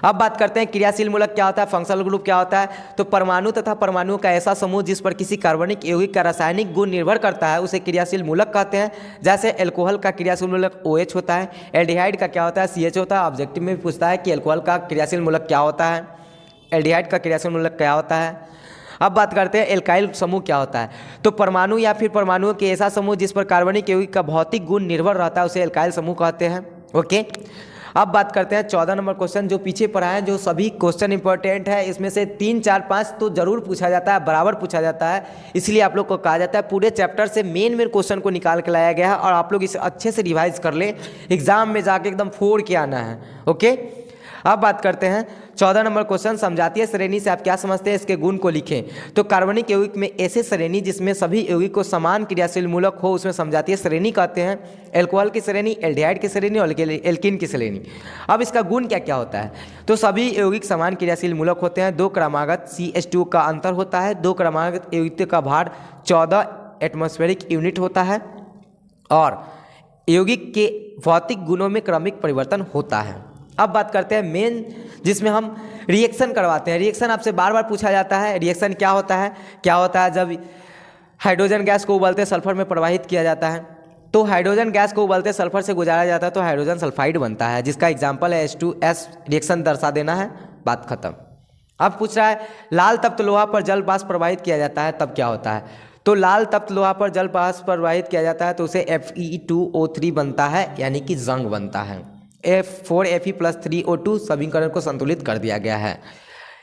अब बात करते हैं क्रियाशील मूलक क्या होता है, फंक्शनल ग्रुप क्या होता है। तो परमाणु तथा परमाणु का ऐसा समूह जिस पर किसी कार्बनिक यौगिक का रासायनिक गुण निर्भर करता है उसे क्रियाशील मूलक कहते हैं। जैसे एल्कोहल का क्रियाशील मूलक OH होता है, एल्डिहाइड का क्या होता है CH होता है। ऑब्जेक्टिव में भी पूछता है कि एल्कोहल का क्रियाशील मूलक क्या होता है, एल्डिहाइड का क्रियाशील मूलक क्या होता है। अब बात करते हैं एल्काइल समूह क्या होता है। तो परमाणु या फिर परमाणुओं के ऐसा समूह जिस पर कार्बनिक यौगिक का भौतिक गुण निर्भर रहता है उसे एल्काइल समूह कहते हैं। ओके, अब बात करते हैं 14 नंबर क्वेश्चन जो पीछे पढ़ा है, जो सभी क्वेश्चन इंपॉर्टेंट है। इसमें से 3, 4, 5 तो जरूर पूछा जाता है, बराबर पूछा जाता है, इसलिए आप लोग को कहा जाता है पूरे चैप्टर से मेन क्वेश्चन को निकाल के लाया गया है और आप लोग इसे अच्छे से रिवाइज कर ले, एग्जाम में जाके एकदम फोड़ के आना है। ओके, अब बात करते हैं 14 नंबर क्वेश्चन समजातीय श्रेणी से आप क्या समझते हैं, इसके गुण को लिखें। तो कार्बनिक यौगिक में ऐसे श्रेणी जिसमें सभी यौगिक को समान क्रियाशील मूलक हो उसमें समजातीय श्रेणी कहते हैं। एल्कोहल की श्रेणी, एल्डिहाइड की श्रेणी और एल्कीन की श्रेणी। अब इसका गुण क्या क्या होता है। तो सभी यौगिक समान क्रियाशील मूलक होते हैं। 2 क्रमागत CH2 का अंतर होता है। 2 क्रमागत यौगिक का भार 14 एटमॉस्फेरिक यूनिट होता है और यौगिक के भौतिक गुणों में क्रमिक परिवर्तन होता है। अब बात करते हैं मेन जिसमें हम रिएक्शन करवाते हैं। रिएक्शन आपसे बार बार पूछा जाता है, रिएक्शन क्या होता है जब हाइड्रोजन गैस को उबलते सल्फर में प्रवाहित किया जाता है। तो हाइड्रोजन गैस को उबलते सल्फर से गुजारा जाता है तो हाइड्रोजन सल्फाइड बनता है, जिसका एग्जाम्पल है H2S। रिएक्शन दर्शा देना है, बात खत्म। अब पूछ रहा है लाल तप्त लोहा पर जल वाष्प प्रवाहित किया जाता है तब क्या होता है। तो लाल तप्त लोहा पर जल वाष्प प्रवाहित किया जाता है तो उसे Fe2O3 बनता है, यानी कि जंग बनता है। 4Fe+3O2 समीकरण को संतुलित कर दिया गया है।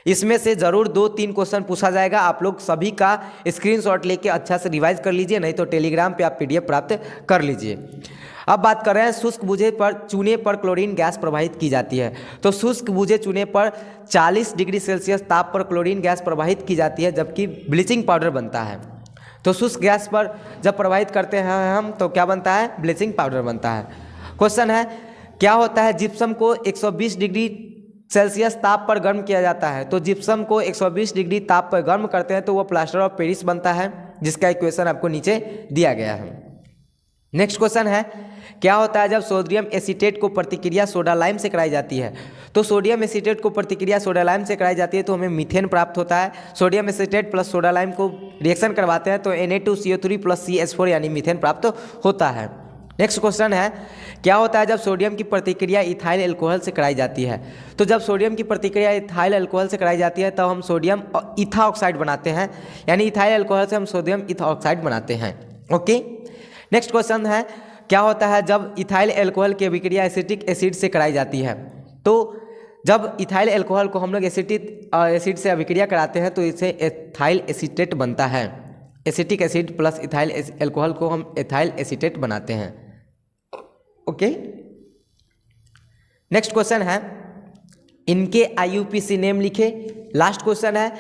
इसमें से ज़रूर 2-3 क्वेश्चन पूछा जाएगा। आप लोग सभी का स्क्रीनशॉट लेके अच्छा से रिवाइज कर लीजिए, नहीं तो टेलीग्राम पे आप PDF प्राप्त कर लीजिए। अब बात कर रहे हैं शुष्क बूझे पर चूने पर क्लोरीन गैस प्रवाहित की जाती है। तो शुष्क बूझे चूने पर 40 डिग्री सेल्सियस ताप पर क्लोरीन गैस प्रवाहित की जाती है, जबकि ब्लीचिंग पाउडर बनता है। तो शुष्क गैस पर जब प्रवाहित करते हैं हम तो क्या बनता है? ब्लीचिंग पाउडर बनता है। क्वेश्चन है क्या होता है जिप्सम को 120 डिग्री सेल्सियस ताप पर गर्म किया जाता है। तो जिप्सम को 120 डिग्री ताप पर गर्म करते हैं तो वो प्लास्टर ऑफ पेरिस बनता है, जिसका इक्वेशन आपको नीचे दिया गया है। नेक्स्ट क्वेश्चन है क्या होता है जब सोडियम एसीटेट को प्रतिक्रिया सोडा लाइम से कराई जाती है। तो सोडियम एसीटेट को प्रतिक्रिया सोडा लाइम से कराई जाती है तो हमें मीथेन प्राप्त होता है। Sodium acetate plus soda lime को रिएक्शन करवाते हैं तो Na2CO3 प्लस CH4 यानी मीथेन प्राप्त होता है। नेक्स्ट क्वेश्चन है क्या होता है जब सोडियम की प्रतिक्रिया इथाइल अल्कोहल से कराई जाती है। तो जब सोडियम की प्रतिक्रिया इथाइल अल्कोहल से कराई जाती है तब हम सोडियम इथा ऑक्साइड बनाते हैं, यानी इथाइल अल्कोहल से हम सोडियम इथा ऑक्साइड बनाते हैं। ओके। नेक्स्ट क्वेश्चन है क्या होता है जब इथाइल अल्कोहल की अभिक्रिया एसिटिक एसिड से कराई जाती है। तो जब इथाइल अल्कोहल को हम लोग एसिटिक एसिड से अभिक्रिया कराते हैं तो इसे एथाइल एसीटेट बनता है। Acetic acid plus ethyl alcohol को हम एथाइल एसीटेट बनाते हैं। ओके। नेक्स्ट क्वेश्चन है इनके IUPAC नेम लिखे। लास्ट क्वेश्चन है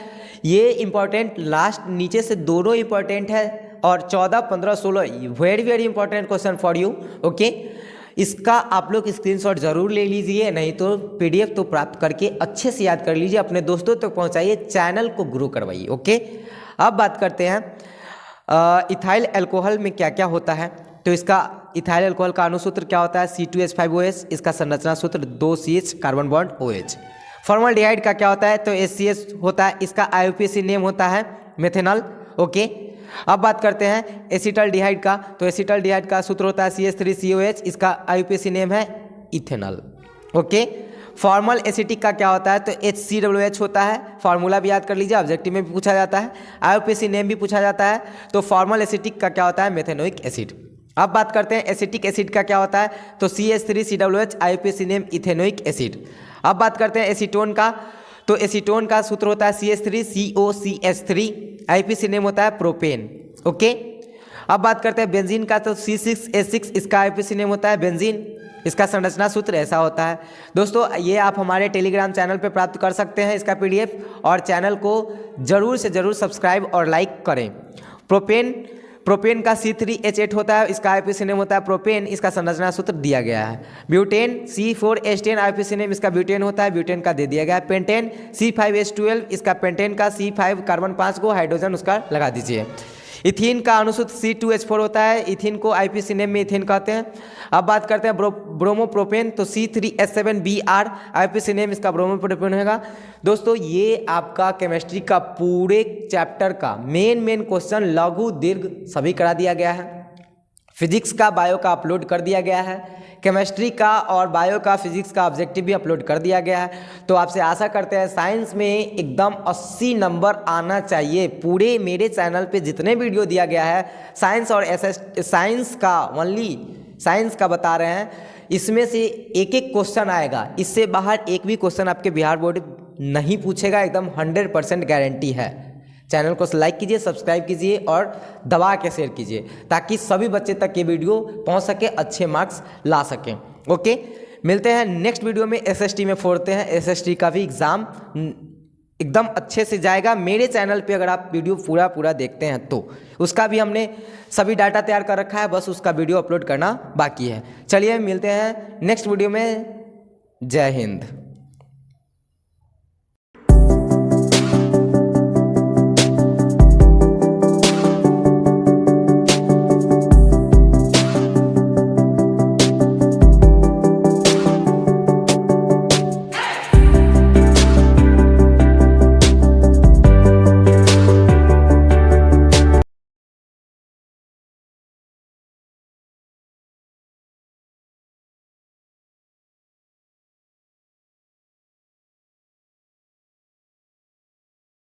ये इंपॉर्टेंट, लास्ट नीचे से दोनों इंपॉर्टेंट है और 14, 15, 16 very very important question for you. Okay. इसका आप लोग स्क्रीनशॉट जरूर ले लीजिए, नहीं तो PDF तो प्राप्त करके अच्छे से याद कर लीजिए, अपने दोस्तों तक पहुंचाइए, चैनल को ग्रो करवाइए। ओके। अब बात करते हैं इथाइल अल्कोहल में क्या क्या होता है। तो इसका इथाइल अल्कोहल का अणुसूत्र क्या होता है? C2H5OH। इसका संरचना सूत्र 2CH carbon bond OH। Formaldehyde का क्या होता है? तो HCS होता है। इसका IUPAC नेम होता है मेथेनॉल। ओके। अब बात करते हैं एसिटल्डिहाइड का। तो एसिटल्डिहाइड का सूत्र होता है CH3COH। इसका IUPAC नेम है इथेनॉल। ओके। फॉर्मल एसिटिक का क्या होता है? तो HCOOH होता है। फार्मूला भी याद कर लीजिए, ऑब्जेक्टिव में भी पूछा जाता है, IUPAC नेम भी पूछा जाता है। तो फॉर्मल एसिटिक का क्या होता है? Methanoic acid. अब बात करते हैं एसिटिक एसिड का क्या होता है? तो CH3COOH, IUPAC name ethanoic acid. अब बात करते हैं एसीटोन का। तो एसीटोन का सूत्र होता है CH3COCH3, IUPAC नेम होता है प्रोपेन। ओके। अब बात करते हैं बेंजीन का। तो C6H6 इसका IUPAC नेम होता है बेंजीन। इसका संरचना सूत्र ऐसा होता है। दोस्तों ये आप हमारे टेलीग्राम चैनल पे प्राप्त कर सकते हैं इसका PDF, और चैनल को ज़रूर से ज़रूर सब्सक्राइब और लाइक करें। प्रोपेन का C3H8 होता है। इसका IUPAC नेम होता है प्रोपेन। इसका संरचना सूत्र दिया गया है। ब्यूटेन C4H10 IUPAC नेम इसका ब्यूटेन होता है, ब्यूटेन का दे दिया गया है। पेंटेन C5H12 इसका पेंटेन का C5 कार्बन 5 को हाइड्रोजन उसका लगा दीजिए। इथीन का अणुसूत्र C2H4 होता है। इथीन को IUPAC नेम में इथीन कहते हैं। अब बात करते हैं ब्रोमोप्रोपेन। तो C3H7Br IUPAC नेम इसका ब्रोमोप्रोपेन होगा। दोस्तों ये आपका केमिस्ट्री का पूरे चैप्टर का मेन क्वेश्चन लघु दीर्घ सभी करा दिया गया है। फिजिक्स का बायो का अपलोड कर दिया गया है, केमिस्ट्री का और बायो का फिजिक्स का ऑब्जेक्टिव भी अपलोड कर दिया गया है। तो आपसे आशा करते हैं साइंस में एकदम 80 नंबर आना चाहिए। पूरे मेरे चैनल पे जितने वीडियो दिया गया है साइंस और साइंस का ओनली साइंस का बता रहे हैं, इसमें से एक एक क्वेश्चन आएगा। इससे बाहर एक भी क्वेश्चन आपके बिहार बोर्ड नहीं पूछेगा, एकदम 100% गारंटी है। चैनल को लाइक कीजिए, सब्सक्राइब कीजिए और दबा के शेयर कीजिए ताकि सभी बच्चे तक ये वीडियो पहुंच सके, अच्छे मार्क्स ला सकें। ओके। मिलते हैं नेक्स्ट वीडियो में। SST में फोड़ते हैं। SST का भी एग्ज़ाम एकदम अच्छे से जाएगा। मेरे चैनल पे अगर आप वीडियो पूरा देखते हैं तो उसका भी हमने सभी डाटा तैयार कर रखा है, बस उसका वीडियो अपलोड करना बाकी है। चलिए मिलते हैं नेक्स्ट वीडियो में। जय हिंद।